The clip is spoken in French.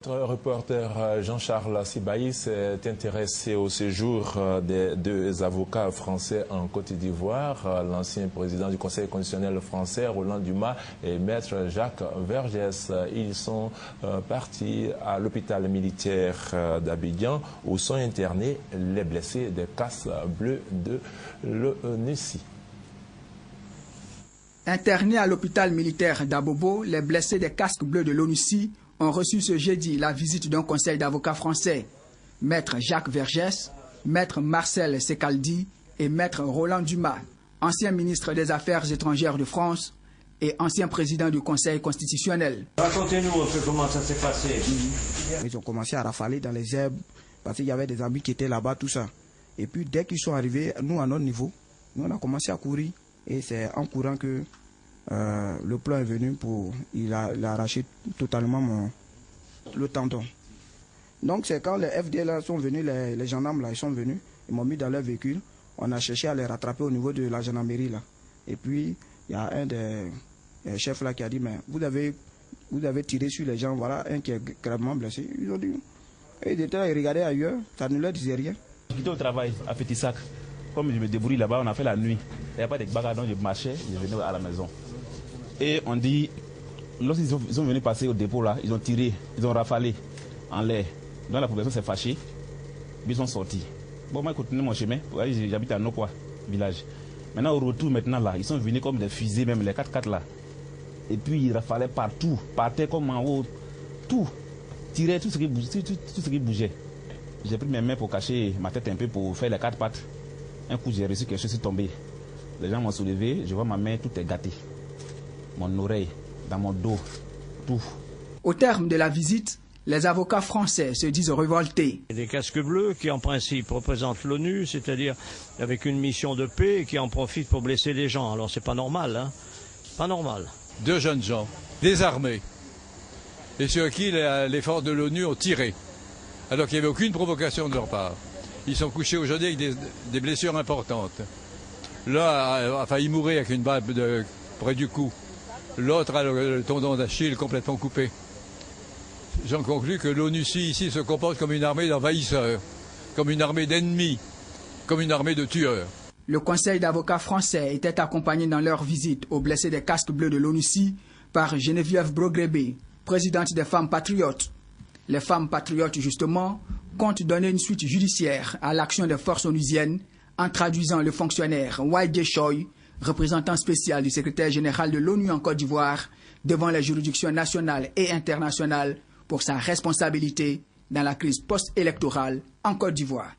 Notre reporter Jean-Charles Sibaï s'est intéressé au séjour des deux avocats français en Côte d'Ivoire, l'ancien président du Conseil constitutionnel français, Roland Dumas, et maître Jacques Vergès. Ils sont partis à l'hôpital militaire d'Abidjan où sont internés les blessés des casques bleus de l'ONUCI. Internés à l'hôpital militaire d'Abobo, les blessés des casques bleus de l'ONUCI ont reçu ce jeudi la visite d'un conseil d'avocats français. Maître Jacques Vergès, maître Marcel Secaldi et maître Roland Dumas, ancien ministre des Affaires étrangères de France et ancien président du Conseil constitutionnel. Racontez-nous un peu comment ça s'est passé. Ils ont commencé à rafaler dans les herbes parce qu'il y avait des amis qui étaient là-bas, tout ça. Et puis dès qu'ils sont arrivés, nous à notre niveau, nous on a commencé à courir. Et c'est en courant que le plan est venu il a arraché totalement le tendon. Donc c'est quand les FD là sont venus, les gendarmes là, ils sont venus, ils m'ont mis dans leur véhicule, on a cherché à les rattraper au niveau de la gendarmerie là. Et puis il y a un des chefs là qui a dit, mais vous avez tiré sur les gens, voilà un qui est gravement blessé. Ils ont dit, et ils regardaient ailleurs, ça ne leur disait rien. J'étais au travail à Fétissac. Comme je me débrouille là-bas, on a fait la nuit. Il n'y a pas de bagarre, donc je marchais, je venais à la maison. Et on dit, lorsqu'ils sont venus passer au dépôt là, ils ont tiré, ils ont rafalé en l'air. Donc la population s'est fâchée, ils sont sortis. Bon, moi, je continue mon chemin, j'habite à Nokwa, village. Maintenant, au retour, maintenant là, ils sont venus comme des fusées, même les 4x4 là. Et puis ils rafalaient partout, par terre comme en haut, tout. Tiraient tout ce qui bougeait. J'ai pris mes mains pour cacher ma tête un peu pour faire les 4 pattes. Un coup, j'ai reçu quelque chose, je suis tombé. Les gens m'ont soulevé, je vois ma main, tout est gâté. Mon oreille, dans mon dos, tout. Au terme de la visite, les avocats français se disent révoltés. Des casques bleus qui en principe représentent l'ONU, c'est-à-dire avec une mission de paix et qui en profitent pour blesser les gens. Alors c'est pas normal, hein. Pas normal. Deux jeunes gens, désarmés, et sur qui les forces de l'ONU ont tiré, alors qu'il n'y avait aucune provocation de leur part. Ils sont couchés aujourd'hui avec des blessures importantes. L'un a failli mourir avec une balle près du cou. L'autre a le tendon d'Achille complètement coupé. J'en conclus que l'ONUCI ici se comporte comme une armée d'envahisseurs, comme une armée d'ennemis, comme une armée de tueurs. Le conseil d'avocats français était accompagné dans leur visite aux blessés des casques bleus de l'ONUCI par Geneviève Brogrébé, présidente des femmes patriotes. Les femmes patriotes, justement, comptent donner une suite judiciaire à l'action des forces onusiennes en traduisant le fonctionnaire Waïdé Choy, représentant spécial du secrétaire général de l'ONU en Côte d'Ivoire, devant les juridictions nationales et internationales pour sa responsabilité dans la crise post-électorale en Côte d'Ivoire.